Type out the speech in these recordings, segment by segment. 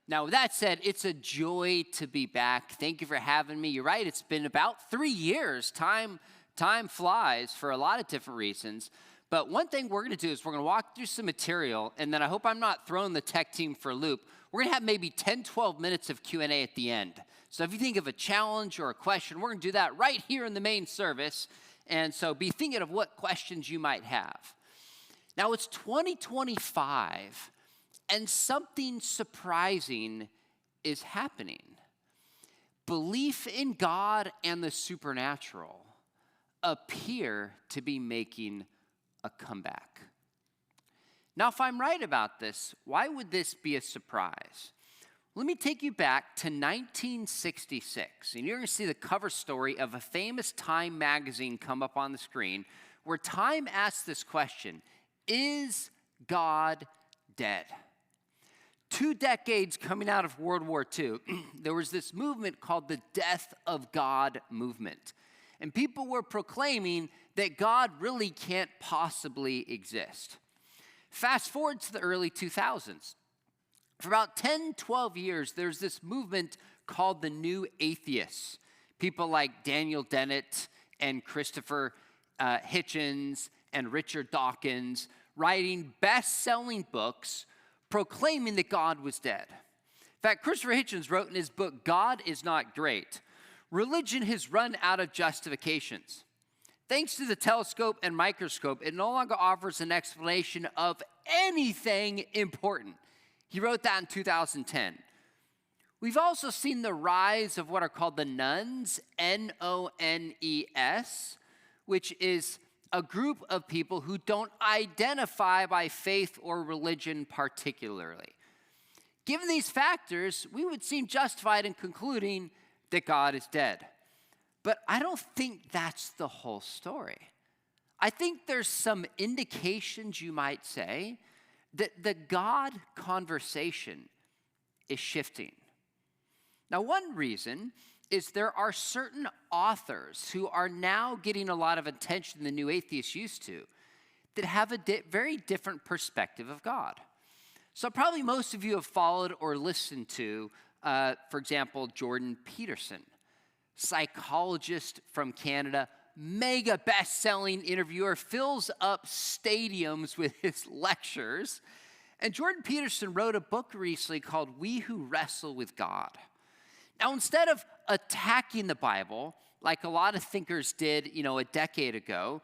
Now, with that said, it's a joy to be back. Thank you for having me. You're right, it's been about 3 years. Time flies for a lot of different reasons. But one thing we're going to do is we're going to walk through some material, and then I hope I'm not throwing the tech team for a loop. We're going to have maybe 10, 12 minutes of Q&A at the end. So if you think of a challenge or a question, we're going to do that right here in the main service. And so be thinking of what questions you might have. Now, it's 2025, and something surprising is happening. Belief in God and the supernatural appear to be making a comeback. Now, if I'm right about this, why would this be a surprise? Let me take you back to 1966, and you're going to see the cover story of a famous Time magazine come up on the screen, where Time asks this question: is God dead? 2 decades coming out of World War II, there was this movement called the Death of God movement. And people were proclaiming that God really can't possibly exist. Fast forward to the early 2000s. For about 10, 12 years, there's this movement called the New Atheists. People like Daniel Dennett and Christopher Hitchens and Richard Dawkins writing best-selling books proclaiming that God was dead. In fact, Christopher Hitchens wrote in his book, God is Not Great, religion has run out of justifications. Thanks to the telescope and microscope, it no longer offers an explanation of anything important. He wrote that in 2010. We've also seen the rise of what are called the nones, N-O-N-E-S, which is a group of people who don't identify by faith or religion particularly. Given these factors, we would seem justified in concluding that God is dead. But I don't think that's the whole story. I think there's some indications, you might say, that the God conversation is shifting. Now, one reason is there are certain authors who are now getting a lot of attention the New Atheists used to that have a very different perspective of God. So probably most of you have followed or listened to, for example, Jordan Peterson, psychologist from Canada, mega best-selling interviewer, fills up stadiums with his lectures. And Jordan Peterson wrote a book recently called We Who Wrestle with God. Now, instead of attacking the Bible, like a lot of thinkers did, a decade ago,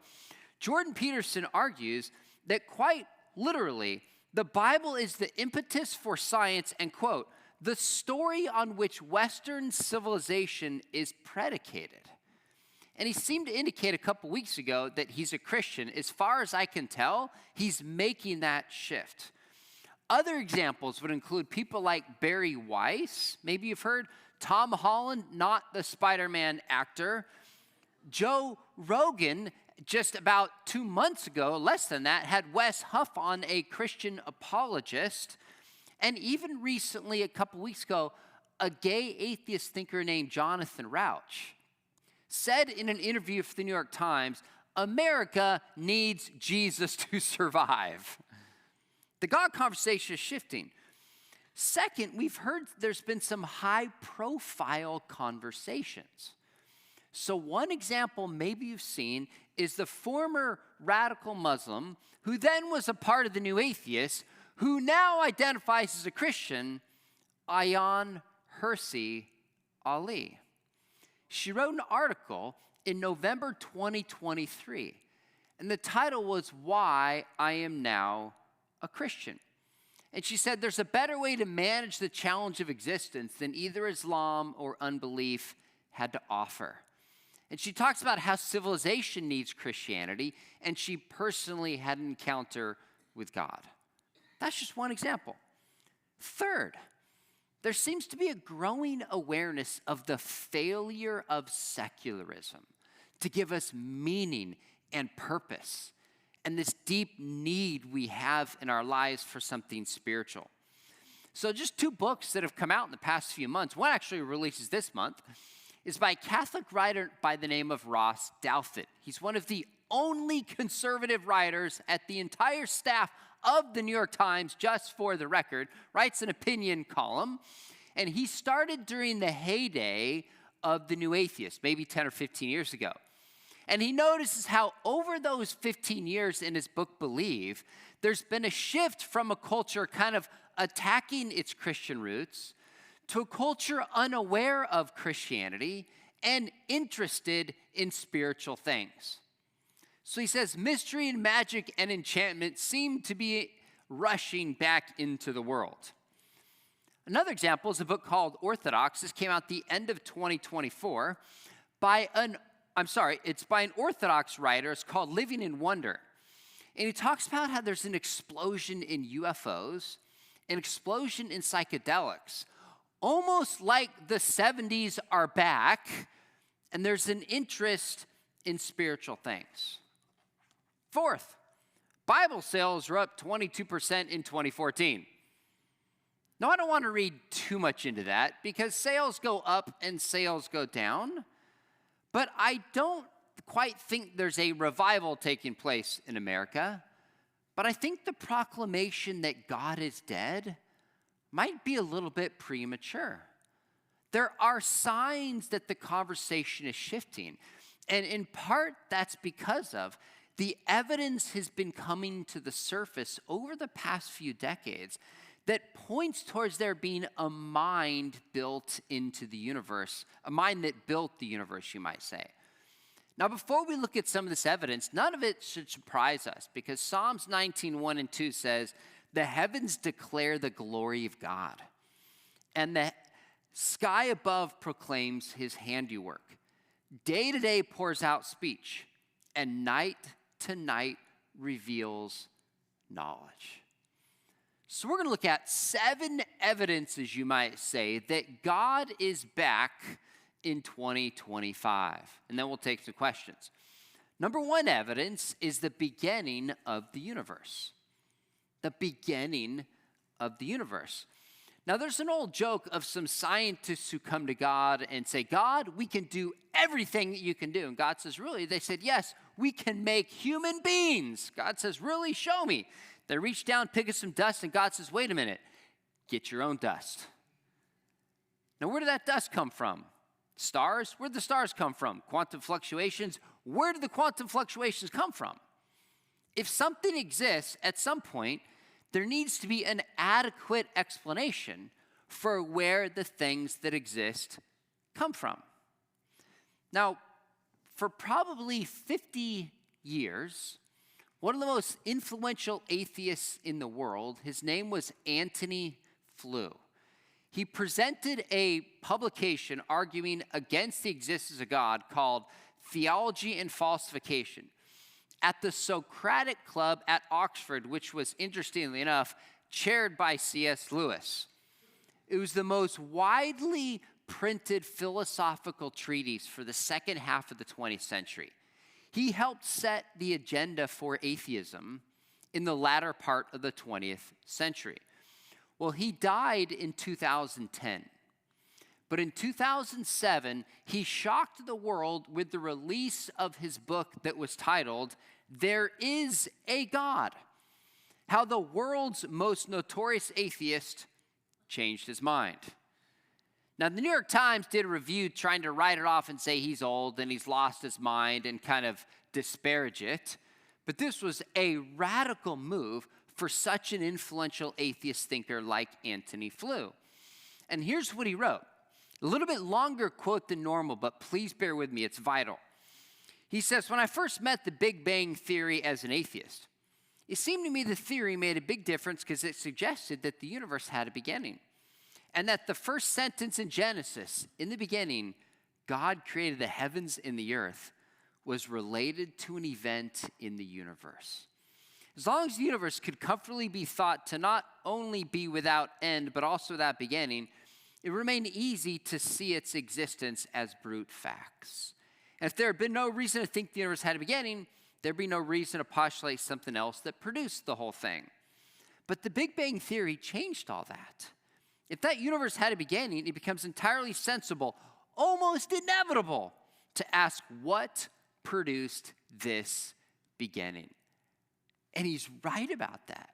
Jordan Peterson argues that quite literally, the Bible is the impetus for science and, quote, the story on which Western civilization is predicated. And he seemed to indicate a couple weeks ago that he's a Christian. As far as I can tell, he's making that shift. Other examples would include people like Barry Weiss, maybe you've heard, Tom Holland, not the Spider-Man actor, Joe Rogan, just about 2 months ago, less than that, had Wes Huff on, a Christian apologist. And even recently, a couple weeks ago, a gay atheist thinker named Jonathan Rauch said in an interview for the New York Times, America needs Jesus to survive. The God conversation is shifting. Second, we've heard there's been some high-profile conversations. So one example maybe you've seen is the former radical Muslim who then was a part of the New Atheists, who now identifies as a Christian, Ayaan Hirsi Ali. She wrote an article in November 2023, and the title was Why I Am Now a Christian. And she said there's a better way to manage the challenge of existence than either Islam or unbelief had to offer. And she talks about how civilization needs Christianity, and she personally had an encounter with God. That's just one example. Third, there seems to be a growing awareness of the failure of secularism to give us meaning and purpose, and this deep need we have in our lives for something spiritual. So just 2 books that have come out in the past few months. One actually releases this month, is by a Catholic writer by the name of Ross Douthat. He's one of the only conservative writers at the entire staff of the New York Times, just for the record, writes an opinion column. And he started during the heyday of the New Atheist, maybe 10 or 15 years ago. And he notices how over those 15 years in his book, Believe, there's been a shift from a culture kind of attacking its Christian roots to a culture unaware of Christianity and interested in spiritual things. So he says, mystery and magic and enchantment seem to be rushing back into the world. Another example is a book called Orthodox. This came out the end of 2024 it's by an Orthodox writer. It's called Living in Wonder. And he talks about how there's an explosion in UFOs, an explosion in psychedelics, almost like the 70s are back, and there's an interest in spiritual things. Fourth, Bible sales are up 22% in 2014. Now, I don't want to read too much into that because sales go up and sales go down, but I don't quite think there's a revival taking place in America. But I think the proclamation that God is dead might be a little bit premature. There are signs that the conversation is shifting. And in part, that's because of the evidence has been coming to the surface over the past few decades that points towards there being a mind built into the universe, a mind that built the universe, you might say. Now, before we look at some of this evidence, none of it should surprise us because Psalms 19:1 and 2 says, the heavens declare the glory of God, and the sky above proclaims his handiwork. Day to day pours out speech, and night to night reveals knowledge. So we're going to look at 7 evidences, you might say, that God is back in 2025. And then we'll take some questions. Number 1 evidence is the beginning of the universe. The beginning of the universe. Now, there's an old joke of some scientists who come to God and say, God, we can do everything that you can do. And God says, really? They said, yes, we can make human beings. God says, really? Show me. They reach down, pick up some dust, and God says, wait a minute, get your own dust. Now, where did that dust come from? Stars? Where did the stars come from? Quantum fluctuations? Where did the quantum fluctuations come from? If something exists at some point, there needs to be an adequate explanation for where the things that exist come from. Now, for probably 50 years, one of the most influential atheists in the world, his name was Antony Flew. He presented a publication arguing against the existence of God called Theology and Falsification at the Socratic Club at Oxford, which was, interestingly enough, chaired by C.S. Lewis. It was the most widely printed philosophical treatise for the second half of the 20th century. He helped set the agenda for atheism in the latter part of the 20th century. Well, he died in 2010. But in 2007, he shocked the world with the release of his book that was titled, There Is a God: How the World's Most Notorious Atheist Changed His Mind. Now, the New York Times did a review trying to write it off and say he's old and he's lost his mind and kind of disparage it. But this was a radical move for such an influential atheist thinker like Antony Flew. And here's what he wrote. A little bit longer quote than normal, but please bear with me, it's vital. He says, when I first met the Big Bang Theory as an atheist, it seemed to me the theory made a big difference because it suggested that the universe had a beginning. And that the first sentence in Genesis, in the beginning, God created the heavens and the earth, was related to an event in the universe. As long as the universe could comfortably be thought to not only be without end, but also without beginning, it remained easy to see its existence as brute facts. And if there had been no reason to think the universe had a beginning, there'd be no reason to postulate something else that produced the whole thing. But the Big Bang Theory changed all that. If that universe had a beginning, it becomes entirely sensible, almost inevitable, to ask what produced this beginning. And he's right about that.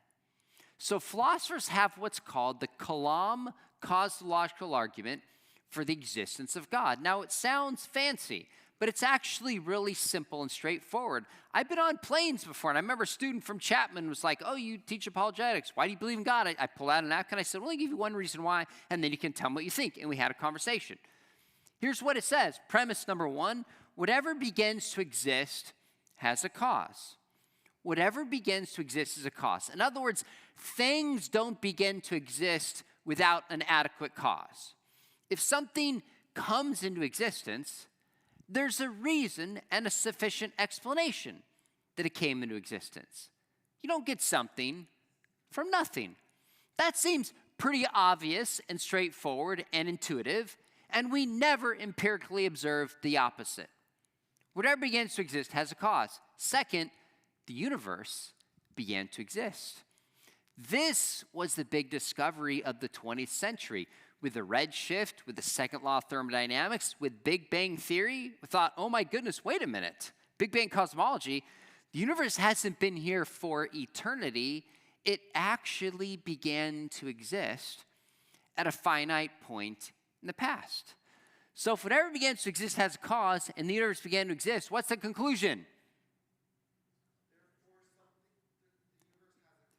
So philosophers have what's called the Kalam cosmological argument for the existence of God. Now, it sounds fancy, but it's actually really simple and straightforward. I've been on planes before, and I remember a student from Chapman was like, oh, you teach apologetics. Why do you believe in God? I pulled out a napkin. I said, well, let me give you one reason why, and then you can tell me what you think. And we had a conversation. Here's what it says. Premise number one, whatever begins to exist has a cause. Whatever begins to exist is a cause. In other words, things don't begin to exist without an adequate cause. If something comes into existence, there's a reason and a sufficient explanation that it came into existence. You don't get something from nothing. That seems pretty obvious and straightforward and intuitive, and we never empirically observe the opposite. Whatever begins to exist has a cause. Second, the universe began to exist. This was the big discovery of the 20th century. With the redshift, with the second law of thermodynamics, with Big Bang theory, we thought, oh my goodness, wait a minute. Big Bang cosmology, the universe hasn't been here for eternity. It actually began to exist at a finite point in the past. So if whatever begins to exist has a cause and the universe began to exist, what's the conclusion?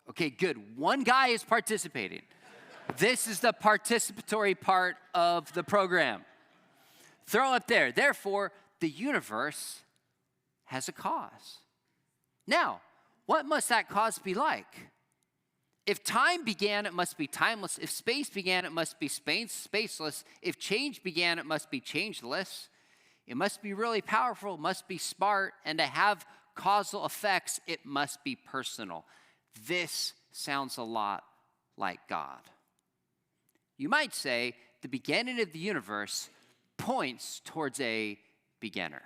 Okay, good. One guy is participating. This is the participatory part of the program. Throw up there. Therefore, the universe has a cause. Now, what must that cause be like? If time began, it must be timeless. If space began, it must be spaceless. If change began, it must be changeless. It must be really powerful, it must be smart, and to have causal effects, it must be personal. This sounds a lot like God. You might say the beginning of the universe points towards a beginner.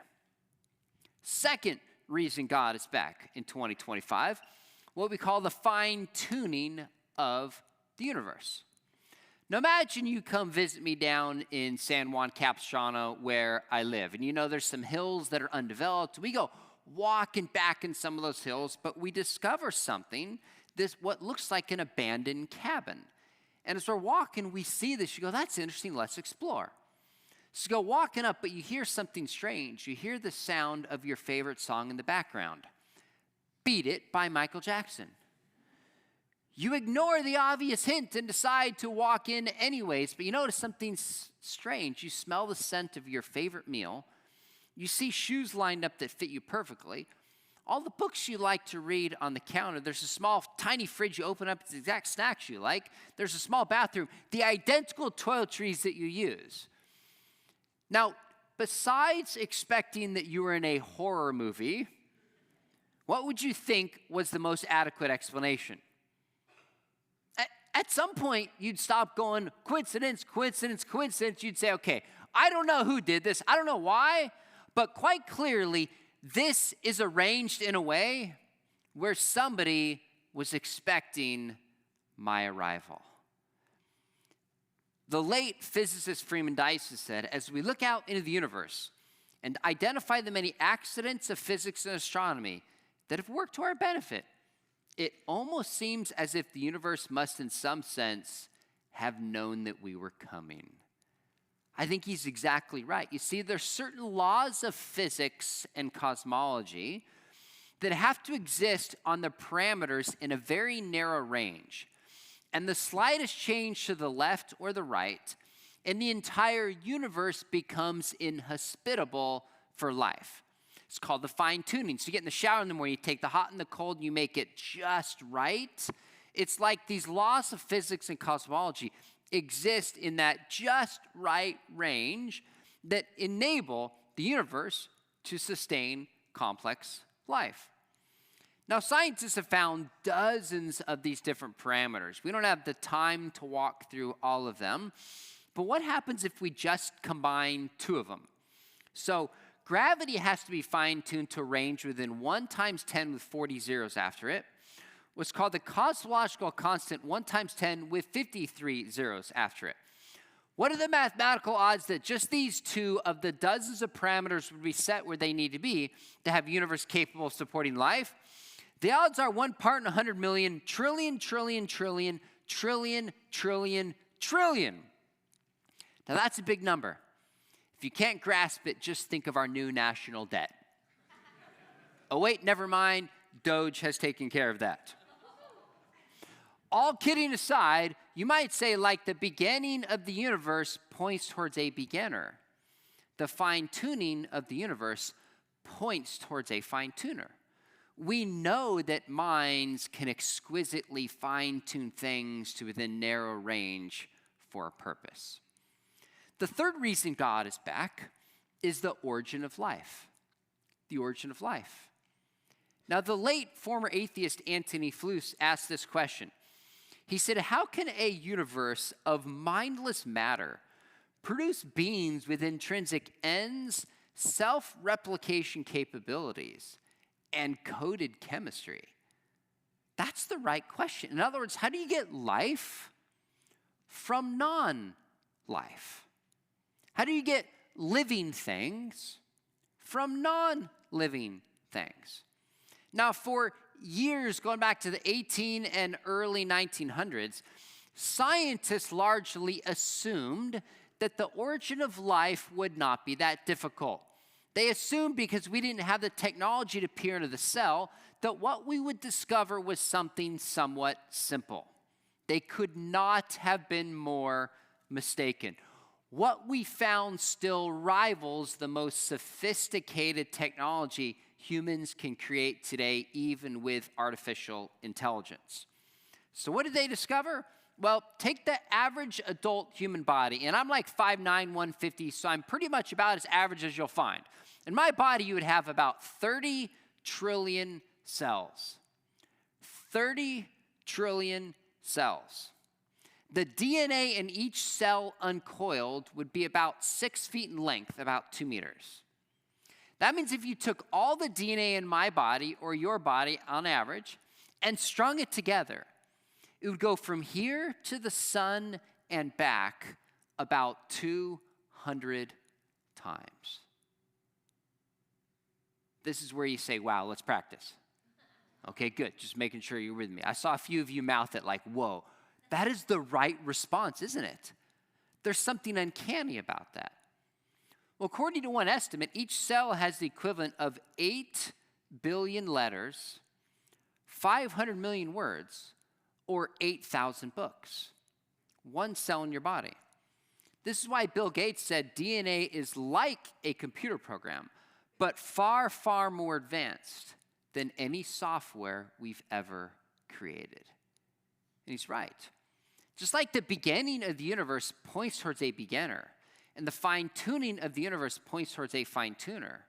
Second reason God is back in 2025, what we call the fine-tuning of the universe. Now imagine you come visit me down in San Juan Capistrano where I live. And you know there's some hills that are undeveloped. We go walking back in some of those hills, but we discover something, what looks like an abandoned cabin. And as we're walking, we see this. You go, that's interesting, let's explore. So you go walking up, but you hear something strange. You hear the sound of your favorite song in the background. Beat It by Michael Jackson. You ignore the obvious hint and decide to walk in anyways, but you notice something strange. You smell the scent of your favorite meal. You see shoes lined up that fit you perfectly. All the books you like to read on the counter. There's a small, tiny fridge you open up. It's the exact snacks you like. There's a small bathroom. The identical toiletries that you use. Now, besides expecting that you were in a horror movie, what would you think was the most adequate explanation? At some point, you'd stop going, coincidence, coincidence, coincidence. You'd say, okay, I don't know who did this. I don't know why, but quite clearly, this is arranged in a way where somebody was expecting my arrival. The late physicist Freeman Dyson said, as we look out into the universe and identify the many accidents of physics and astronomy that have worked to our benefit, it almost seems as if the universe must in some sense have known that we were coming. I think he's exactly right. You see, there's certain laws of physics and cosmology that have to exist on the parameters in a very narrow range. And the slightest change to the left or the right, and the entire universe becomes inhospitable for life. It's called the fine-tuning. So you get in the shower in the morning, you take the hot and the cold, and you make it just right. It's like these laws of physics and cosmology exist in that just right range that enable the universe to sustain complex life. Now, scientists have found dozens of these different parameters. We don't have the time to walk through all of them, but what happens if we just combine two of them? So gravity has to be fine-tuned to a range within 1 times 10 with 40 zeros after it. What's called the cosmological constant 1 times 10 with 53 zeros after it. What are the mathematical odds that just these two of the dozens of parameters would be set where they need to be to have a universe capable of supporting life? The odds are 1 part in 100 million, trillion, trillion, trillion, trillion, trillion, trillion. Now that's a big number. If you can't grasp it, just think of our new national debt. Oh wait, never mind, Doge has taken care of that. All kidding aside, you might say like the beginning of the universe points towards a beginner. The fine-tuning of the universe points towards a fine-tuner. We know that minds can exquisitely fine-tune things to within narrow range for a purpose. The third reason God is back is the origin of life. The origin of life. Now, the late former atheist Antony Fluce asked this question. He said, how can a universe of mindless matter produce beings with intrinsic ends, self-replication capabilities, and coded chemistry? That's the right question. In other words, how do you get life from non-life? How do you get living things from non-living things? Now, for years, going back to the 18 and early 1900s, scientists largely assumed that the origin of life would not be that difficult. They assumed because we didn't have the technology to peer into the cell, that what we would discover was something somewhat simple. They could not have been more mistaken. What we found still rivals the most sophisticated technology humans can create today, even with artificial intelligence. So what did they discover? Well, take the average adult human body, and I'm like 5'9", 150, so I'm pretty much about as average as you'll find. In my body, you would have about 30 trillion cells. 30 trillion cells. The DNA in each cell uncoiled would be about 6 feet in length, about 2 meters. That means if you took all the DNA in my body or your body on average and strung it together, it would go from here to the sun and back about 200 times. This is where you say, wow, let's practice. Okay, good. Just making sure you're with me. I saw a few of you mouth it like, whoa, that is the right response, isn't it? There's something uncanny about that. Well, according to one estimate, each cell has the equivalent of 8 billion letters, 500 million words, or 8,000 books. One cell in your body. This is why Bill Gates said DNA is like a computer program, but far, far more advanced than any software we've ever created. And he's right. Just like the beginning of the universe points towards a beginner, and the fine-tuning of the universe points towards a fine-tuner,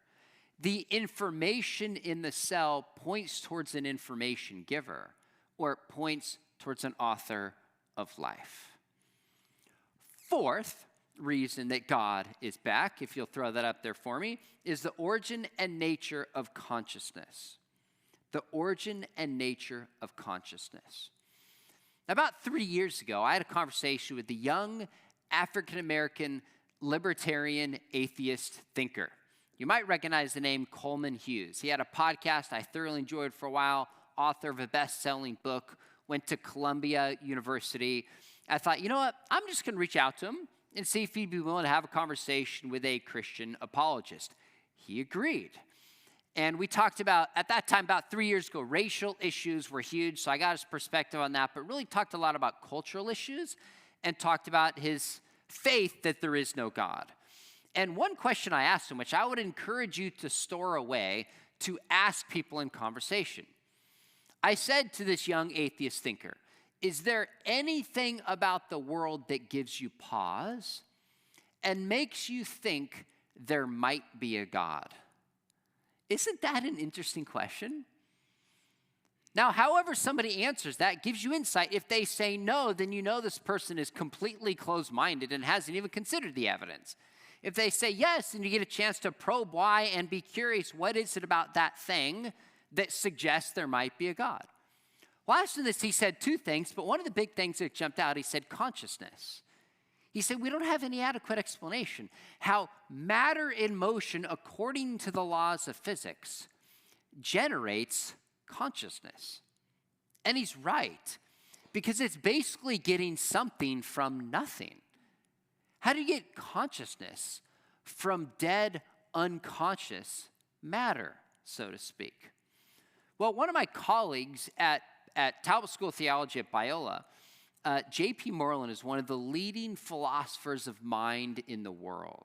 the information in the cell points towards an information giver, or it points towards an author of life. Fourth reason that God is back, if you'll throw that up there for me, is the origin and nature of consciousness. The origin and nature of consciousness. About 3 years ago, I had a conversation with a young African-American libertarian atheist thinker. You might recognize the name Coleman Hughes. He had a podcast I thoroughly enjoyed for a while, author of a best-selling book, went to Columbia University. I thought, you know what, I'm just going to reach out to him and see if he'd be willing to have a conversation with a Christian apologist. He agreed. And we talked about, at that time, about 3 years ago, racial issues were huge, so I got his perspective on that, but really talked a lot about cultural issues and talked about his faith that there is no God. And one question I asked him, which I would encourage you to store away to ask people in conversation. I said to this young atheist thinker, is there anything about the world that gives you pause and makes you think there might be a God? Isn't that an interesting question? Now, however somebody answers that gives you insight. If they say no, then you know this person is completely closed-minded and hasn't even considered the evidence. If they say yes, then you get a chance to probe why and be curious, what is it about that thing that suggests there might be a God? Well, after this, he said two things, but one of the big things that jumped out, he said consciousness. He said, we don't have any adequate explanation how matter in motion, according to the laws of physics, generates consciousness. And he's right, because it's basically getting something from nothing. How do you get consciousness from dead, unconscious matter, so to speak? Well, one of my colleagues at Talbot School of Theology at Biola, J.P. Moreland, is one of the leading philosophers of mind in the world.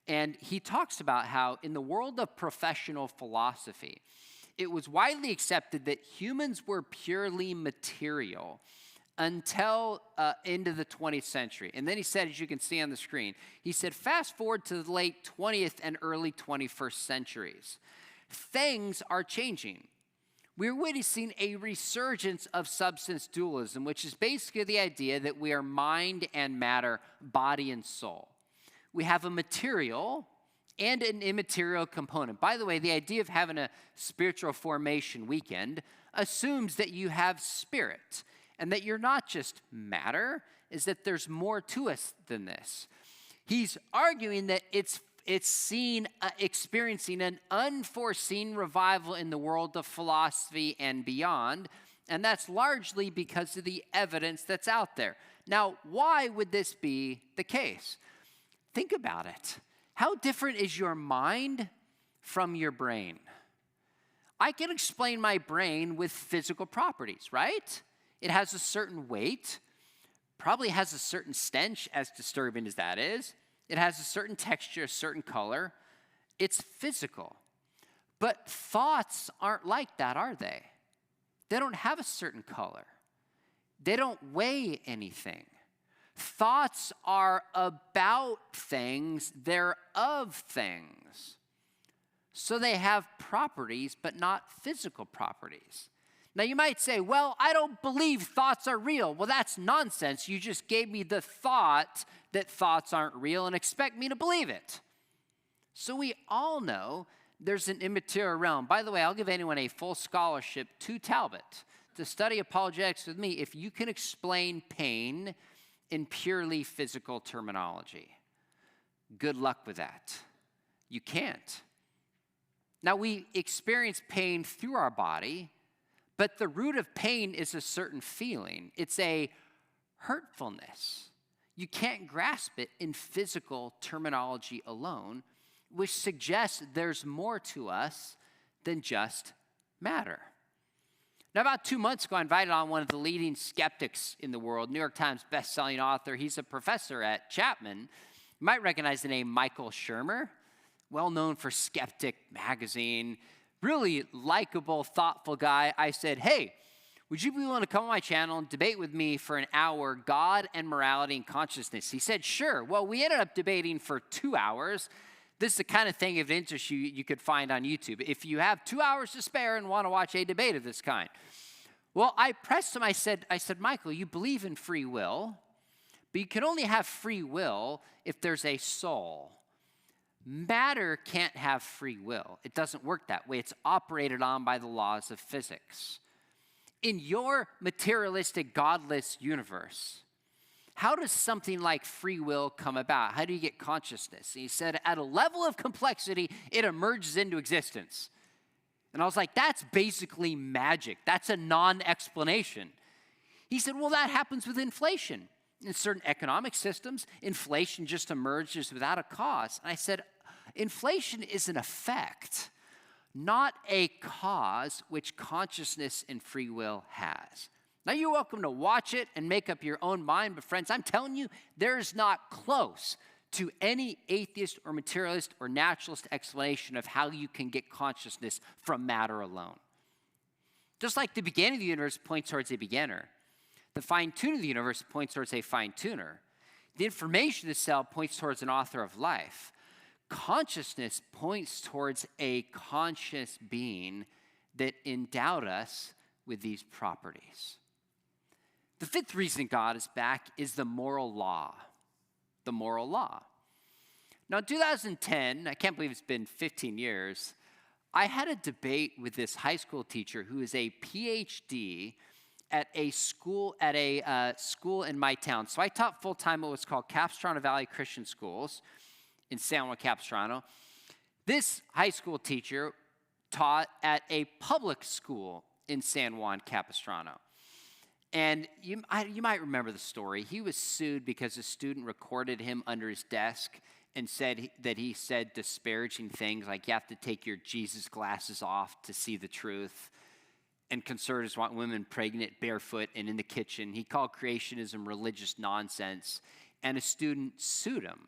And he talks about how in the world of professional philosophy, it was widely accepted that humans were purely material until into the 20th century. And then he said, as you can see on the screen, he said, fast forward to the late 20th and early 21st centuries. Things are changing. We're witnessing a resurgence of substance dualism, which is basically the idea that we are mind and matter, body and soul. We have a material and an immaterial component. By the way, the idea of having a spiritual formation weekend assumes that you have spirit and that you're not just matter, is that there's more to us than this. He's arguing that it's experiencing an unforeseen revival in the world of philosophy and beyond, and that's largely because of the evidence that's out there. Now, why would this be the case? Think about it. How different is your mind from your brain? I can explain my brain with physical properties, right? It has a certain weight, probably has a certain stench, as disturbing as that is. It has a certain texture, a certain color. It's physical. But thoughts aren't like that, are they? They don't have a certain color. They don't weigh anything. Thoughts are about things, they're of things. So they have properties, but not physical properties. Now you might say, well, I don't believe thoughts are real. Well, that's nonsense. You just gave me the thought that thoughts aren't real and expect me to believe it. So we all know there's an immaterial realm. By the way, I'll give anyone a full scholarship to Talbot to study apologetics with me if you can explain pain in purely physical terminology. Good luck with that. You can't. Now, we experience pain through our body, but the root of pain is a certain feeling. It's a hurtfulness. You can't grasp it in physical terminology alone, which suggests there's more to us than just matter. Now, about 2 months ago, I invited on one of the leading skeptics in the world, New York Times bestselling author. He's a professor at Chapman. You might recognize the name Michael Shermer, well known for Skeptic magazine. Really likable, thoughtful guy. I said, hey, would you be willing to come on my channel and debate with me for an hour, God and morality and consciousness? He said, sure. Well, we ended up debating for 2 hours. This is the kind of thing, if it interests you, you could find on YouTube. If you have 2 hours to spare and want to watch a debate of this kind. Well, I pressed him. I said, Michael, you believe in free will, but you can only have free will if there's a soul. Matter can't have free will. It doesn't work that way. It's operated on by the laws of physics. In your materialistic, godless universe, how does something like free will come about? How do you get consciousness? And he said, at a level of complexity, it emerges into existence. And I was like, that's basically magic. That's a non-explanation. He said, well, that happens with inflation. In certain economic systems, inflation just emerges without a cause. And I said, inflation is an effect, not a cause which consciousness and free will has. Now, you're welcome to watch it and make up your own mind, but friends, I'm telling you, there's not close to any atheist or materialist or naturalist explanation of how you can get consciousness from matter alone. Just like the beginning of the universe points towards a beginner, the fine-tuning of the universe points towards a fine-tuner. The information of the cell points towards an author of life. Consciousness points towards a conscious being that endowed us with these properties. The fifth reason God is back is the moral law. The moral law. Now, in 2010, I can't believe it's been 15 years, I had a debate with this high school teacher who is a PhD at a school in my town. So I taught full-time at what's called Capistrano Valley Christian Schools in San Juan Capistrano. This high school teacher taught at a public school in San Juan Capistrano. And you might remember the story. He was sued because a student recorded him under his desk and said that he said disparaging things like you have to take your Jesus glasses off to see the truth. And conservatives want women pregnant, barefoot, and in the kitchen. He called creationism religious nonsense, and a student sued him.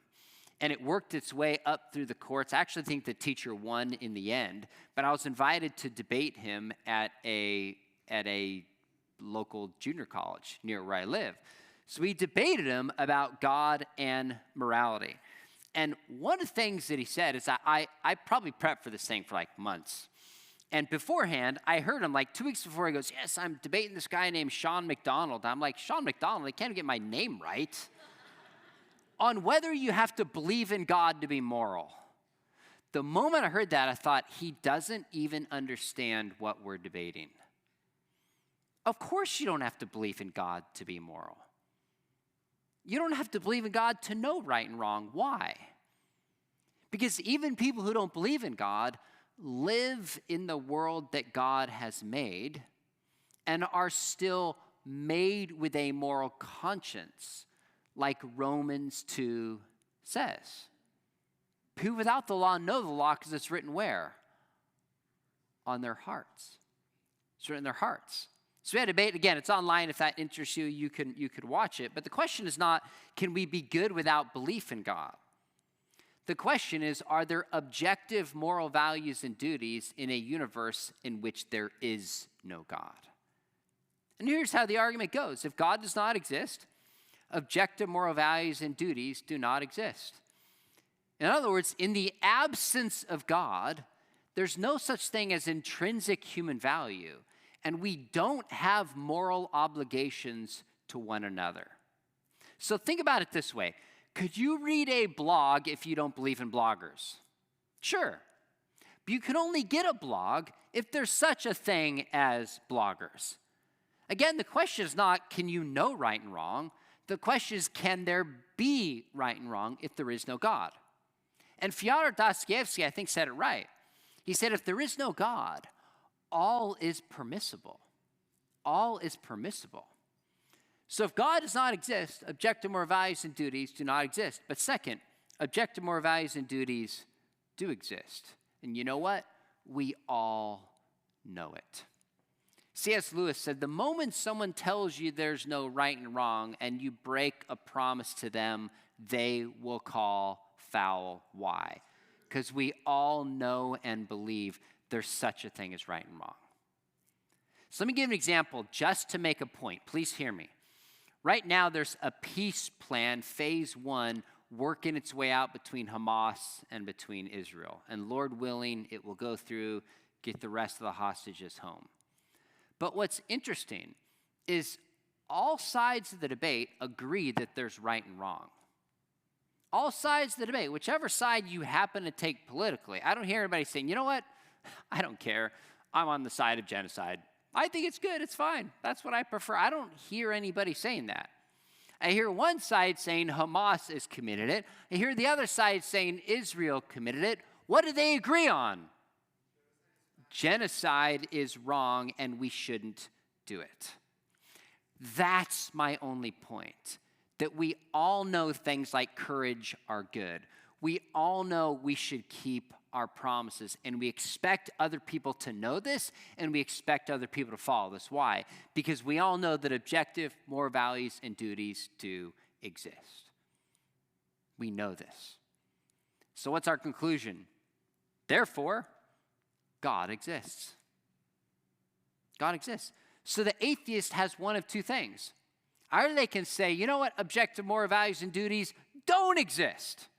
And it worked its way up through the courts. I actually think the teacher won in the end, but I was invited to debate him at a local junior college near where I live. So we debated him about God and morality. And one of the things that he said is that I probably prepped for this thing for like months. And beforehand, I heard him like 2 weeks before, he goes, yes, I'm debating this guy named Sean McDonald. I'm like, Sean McDonald, I can't get my name right. On whether you have to believe in God to be moral. The moment I heard that, I thought, he doesn't even understand what we're debating. Of course you don't have to believe in God to be moral. You don't have to believe in God to know right and wrong. Why? Because even people who don't believe in God live in the world that God has made and are still made with a moral conscience, like Romans 2 says. Who without the law know the law because it's written where? On their hearts. It's written in their hearts. So we had a debate. Again, it's online. If that interests you, you could watch it. But the question is not, can we be good without belief in God? The question is, are there objective moral values and duties in a universe in which there is no God? And here's how the argument goes. If God does not exist, objective moral values and duties do not exist. In other words, in the absence of God, there's no such thing as intrinsic human value, and we don't have moral obligations to one another. So think about it this way. Could you read a blog if you don't believe in bloggers? Sure. But you can only get a blog if there's such a thing as bloggers. Again, the question is not, can you know right and wrong? The question is, can there be right and wrong if there is no God? And Fyodor Dostoevsky, I think, said it right. He said, if there is no God, all is permissible. All is permissible. So if God does not exist, objective moral values and duties do not exist. But second, objective moral values and duties do exist. And you know what? We all know it. C.S. Lewis said, the moment someone tells you there's no right and wrong and you break a promise to them, they will call foul. Why? Because we all know and believe there's such a thing as right and wrong. So let me give an example just to make a point. Please hear me. Right now, there's a peace plan, phase 1, working its way out between Hamas and between Israel. And Lord willing, it will go through, get the rest of the hostages home. But what's interesting is all sides of the debate agree that there's right and wrong. All sides of the debate, whichever side you happen to take politically. I don't hear anybody saying, you know what? I don't care. I'm on the side of genocide. I think it's good. It's fine. That's what I prefer. I don't hear anybody saying that. I hear one side saying Hamas has committed it. I hear the other side saying Israel committed it. What do they agree on? Genocide is wrong and we shouldn't do it. That's my only point. That we all know things like courage are good. We all know we should keep our promises, and we expect other people to know this, and we expect other people to follow this. Why? Because we all know that objective moral values and duties do exist. We know this. So what's our conclusion? Therefore, God exists. God exists. So the atheist has one of two things. Either they can say, you know what, objective moral values and duties don't exist.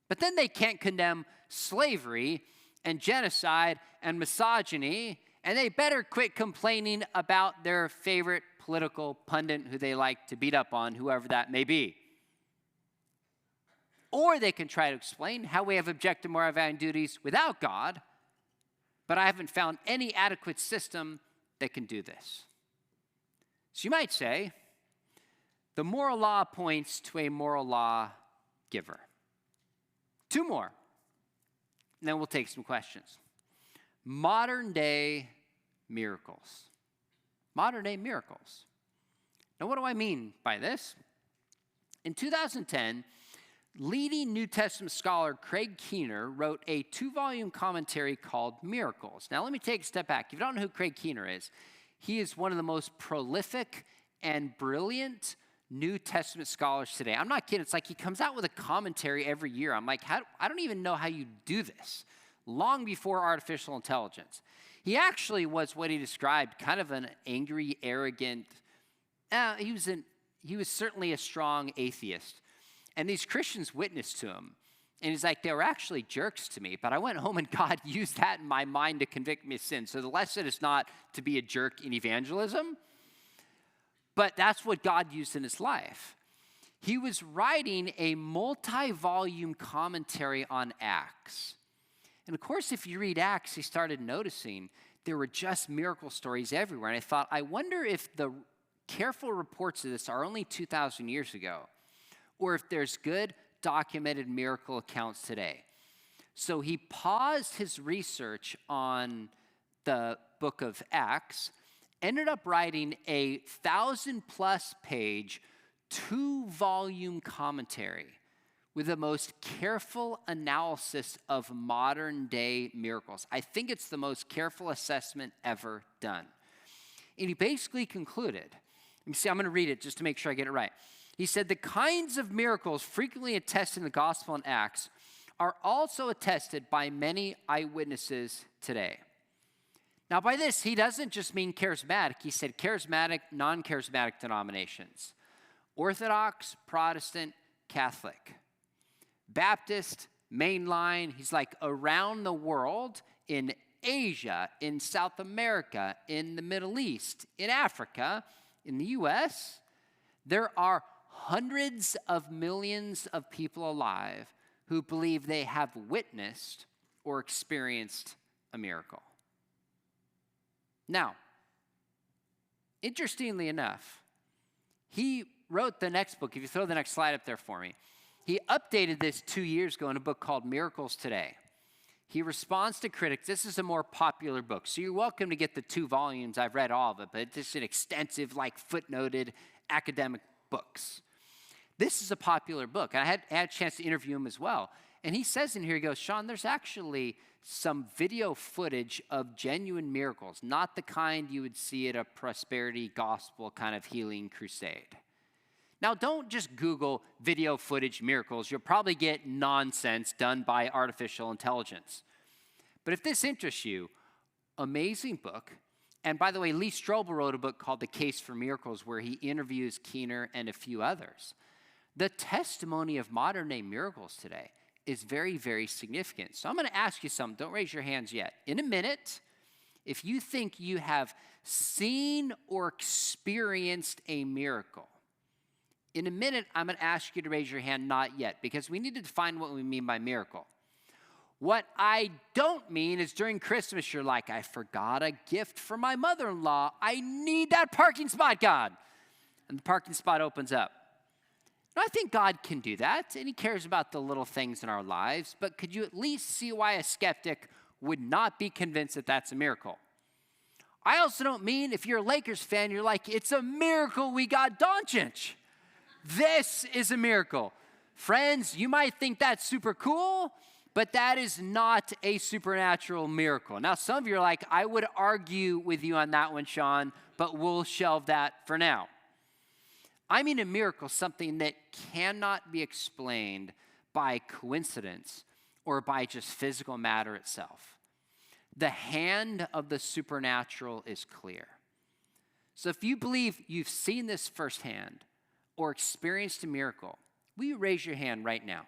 But then they can't condemn slavery and genocide and misogyny, and they better quit complaining about their favorite political pundit who they like to beat up on, whoever that may be. Or they can try to explain how we have objective moral values and duties without God, but I haven't found any adequate system that can do this. So you might say, the moral law points to a moral law giver. Two more, and then we'll take some questions. Modern day miracles. Modern day miracles. Now, what do I mean by this? In 2010, leading New Testament scholar Craig Keener wrote a 2-volume commentary called Miracles. Now, let me take a step back. If you don't know who Craig Keener is, he is one of the most prolific and brilliant New Testament scholars today. I'm not kidding. It's like he comes out with a commentary every year. I'm like, I don't even know how you do this. Long before artificial intelligence. He actually was what he described kind of an angry, arrogant, he was certainly a strong atheist. And these Christians witnessed to him. And he's like, they were actually jerks to me, but I went home and God used that in my mind to convict me of sin. So the lesson is not to be a jerk in evangelism, but that's what God used in his life. He was writing a multi-volume commentary on Acts. And of course, if you read Acts, he started noticing there were just miracle stories everywhere. And I thought, I wonder if the careful reports of this are only 2,000 years ago, or if there's good documented miracle accounts today. So he paused his research on the book of Acts, ended up writing a 1,000+ page, 2-volume commentary with the most careful analysis of modern day miracles. I think it's the most careful assessment ever done. And he basically concluded, let me see, I'm going to read it just to make sure I get it right. He said, the kinds of miracles frequently attested in the gospel and Acts are also attested by many eyewitnesses today. Now, by this, he doesn't just mean charismatic. He said charismatic, non-charismatic denominations. Orthodox, Protestant, Catholic. Baptist, mainline. He's like around the world, in Asia, in South America, in the Middle East, in Africa, in the U.S., there are hundreds of millions of people alive who believe they have witnessed or experienced a miracle. Now, interestingly enough, he wrote the next book. If you throw the next slide up there for me, he updated this 2 years ago in a book called Miracles Today. He responds to critics. This is a more popular book, so you're welcome to get the 2 volumes. I've read all of it, but it's an extensive, footnoted academic books. This is a popular book. I had a chance to interview him as well. And he says in here, he goes, Sean, there's actually some video footage of genuine miracles, not the kind you would see at a prosperity gospel kind of healing crusade. Now, don't just Google video footage miracles. You'll probably get nonsense done by artificial intelligence. But if this interests you, amazing book. And by the way, Lee Strobel wrote a book called The Case for Miracles, where he interviews Keener and a few others. The testimony of modern day miracles today is very, very significant. So I'm going to ask you something. Don't raise your hands yet. In a minute, if you think you have seen or experienced a miracle, in a minute, I'm going to ask you to raise your hand, not yet, because we need to define what we mean by miracle. What I don't mean is during Christmas, you're like, I forgot a gift for my mother-in-law. I need that parking spot, God. And the parking spot opens up. Now, I think God can do that, and he cares about the little things in our lives, but could you at least see why a skeptic would not be convinced that that's a miracle? I also don't mean if you're a Lakers fan, you're like, it's a miracle we got Doncic. This is a miracle. Friends, you might think that's super cool, but that is not a supernatural miracle. Now, some of you are like, I would argue with you on that one, Sean, but we'll shelve that for now. I mean a miracle, something that cannot be explained by coincidence or by just physical matter itself. The hand of the supernatural is clear. So if you believe you've seen this firsthand or experienced a miracle, will you raise your hand right now?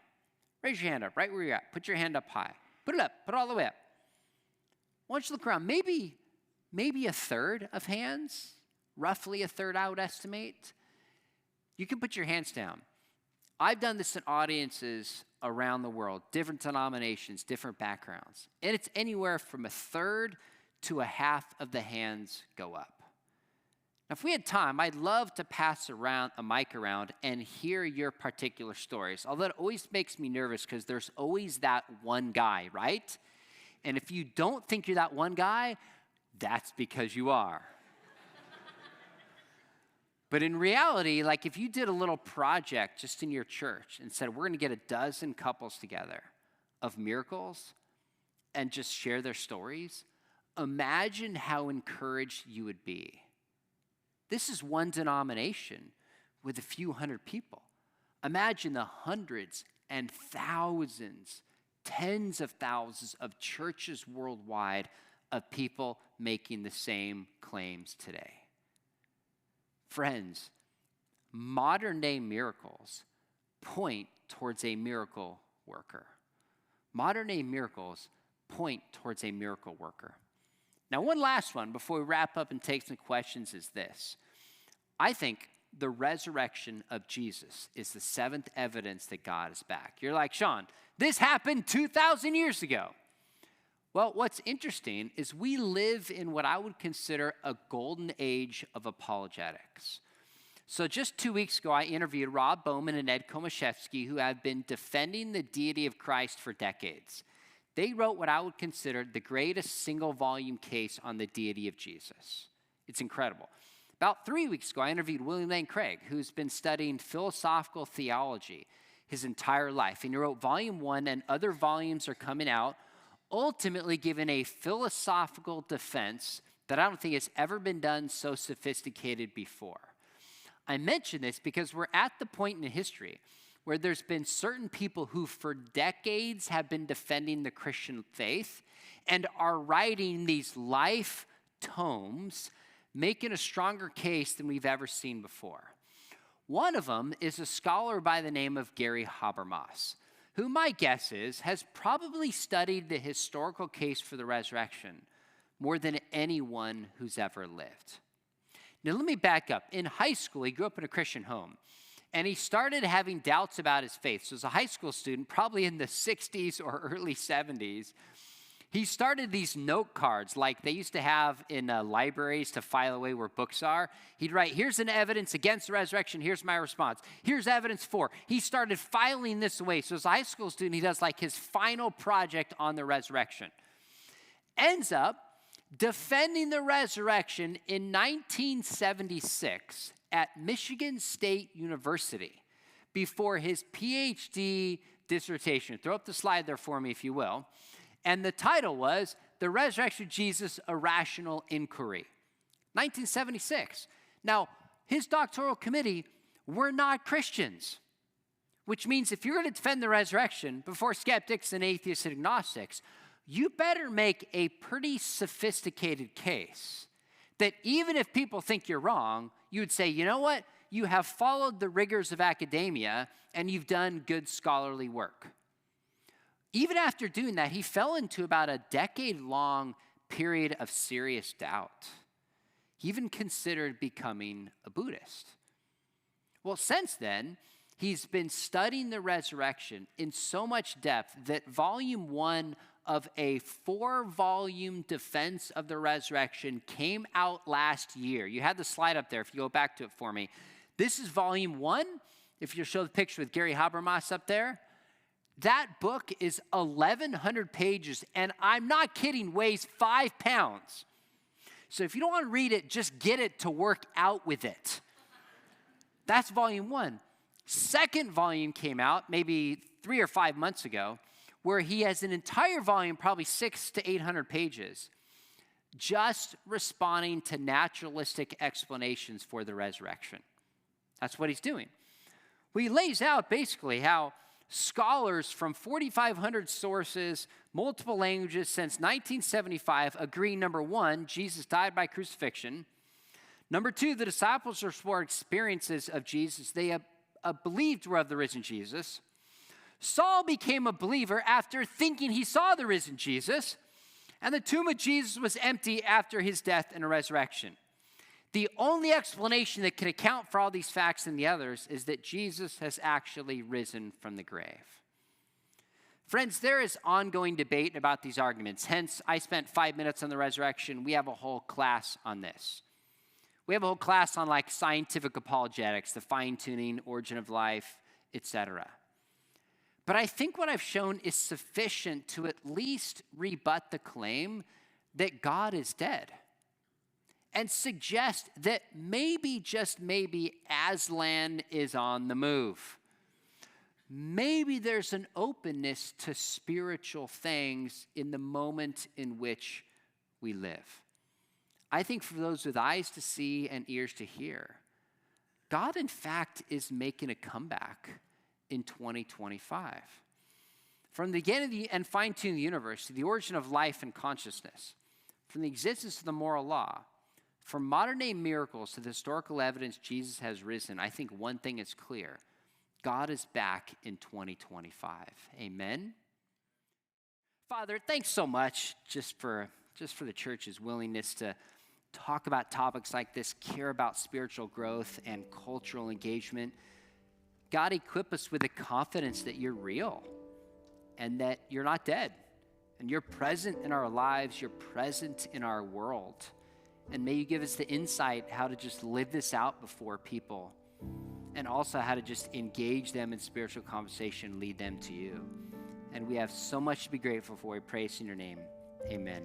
Raise your hand up right where you're at. Put your hand up high. Put it up. Put it all the way up. Why don't you look around? Maybe a third of hands, roughly a third I would estimate. You can put your hands down. I've done this in audiences around the world, different denominations, different backgrounds. And it's anywhere from a third to a half of the hands go up. If we had time, I'd love to pass around a mic around and hear your particular stories. Although it always makes me nervous because there's always that one guy, right? And if you don't think you're that one guy, that's because you are. But in reality, like if you did a little project just in your church and said, we're going to get a dozen couples together of miracles and just share their stories, imagine how encouraged you would be. This is one denomination with a few hundred people. Imagine the hundreds and thousands, tens of thousands of churches worldwide of people making the same claims today. Friends, modern day miracles point towards a miracle worker. Modern day miracles point towards a miracle worker. Now, one last one before we wrap up and take some questions is this. I think the resurrection of Jesus is the seventh evidence that God is back. You're like, Sean, this happened 2,000 years ago. Well, what's interesting is we live in what I would consider a golden age of apologetics. So just 2 weeks ago, I interviewed Rob Bowman and Ed Komashevsky, who have been defending the deity of Christ for decades. They wrote what I would consider the greatest single-volume case on the deity of Jesus. It's incredible. About 3 weeks ago, I interviewed William Lane Craig, who's been studying philosophical theology his entire life. And he wrote volume 1, and other volumes are coming out, ultimately given a philosophical defense that I don't think has ever been done so sophisticated before. I mention this because we're at the point in history where there's been certain people who for decades have been defending the Christian faith and are writing these life tomes, making a stronger case than we've ever seen before. One of them is a scholar by the name of Gary Habermas, who my guess is has probably studied the historical case for the resurrection more than anyone who's ever lived. Now, let me back up. In high school, he grew up in a Christian home, and he started having doubts about his faith. So as a high school student, probably in the 60s or early 70s, he started these note cards like they used to have in libraries to file away where books are. He'd write, here's an evidence against the resurrection. Here's my response. Here's evidence for. He started filing this away. So as a high school student, he does like his final project on the resurrection. Ends up defending the resurrection in 1976 at Michigan State University before his PhD dissertation. Throw up the slide there for me, if you will. And the title was The Resurrection of Jesus, A Rational Inquiry, 1976. Now, his doctoral committee were not Christians, which means if you're going to defend the resurrection before skeptics and atheists and agnostics, you better make a pretty sophisticated case that even if people think you're wrong, you would say, you know what? You have followed the rigors of academia and you've done good scholarly work. Even after doing that, he fell into about a decade-long period of serious doubt. He even considered becoming a Buddhist. Well, since then, he's been studying the resurrection in so much depth that volume 1 of a 4-volume defense of the resurrection came out last year. You had the slide up there if you go back to it for me. This is volume 1. If you show the picture with Gary Habermas up there, that book is 1,100 pages, and I'm not kidding, weighs 5 pounds. So if you don't want to read it, just get it to work out with it. That's volume 1. Second volume came out maybe 3 or 5 months ago, where he has an entire volume, probably 600 to 800 pages, just responding to naturalistic explanations for the resurrection. That's what he's doing. Well, he lays out basically how scholars from 4,500 sources, multiple languages since 1975 agree, number 1, Jesus died by crucifixion. Number 2, the disciples report experiences of Jesus they believed were of the risen Jesus. Saul became a believer after thinking he saw the risen Jesus, and the tomb of Jesus was empty after his death and resurrection. The only explanation that can account for all these facts and the others is that Jesus has actually risen from the grave. Friends, there is ongoing debate about these arguments. Hence, I spent 5 minutes on the resurrection. We have a whole class on this. We have a whole class on like scientific apologetics, the fine-tuning, origin of life, etc. But I think what I've shown is sufficient to at least rebut the claim that God is dead and suggest that maybe, just maybe, Aslan is on the move. Maybe there's an openness to spiritual things in the moment in which we live. I think for those with eyes to see and ears to hear, God, in fact, is making a comeback in 2025. From the beginning and fine-tune the universe to the origin of life and consciousness, from the existence of the moral law, from modern-day miracles to the historical evidence Jesus has risen, I think one thing is clear. God is back in 2025. Amen? Father, thanks so much just for the church's willingness to talk about topics like this, care about spiritual growth and cultural engagement. God, equip us with the confidence that you're real and that you're not dead. And you're present in our lives, you're present in our world. And may you give us the insight how to just live this out before people, and also how to just engage them in spiritual conversation, lead them to you. And we have so much to be grateful for. We praise in your name. Amen.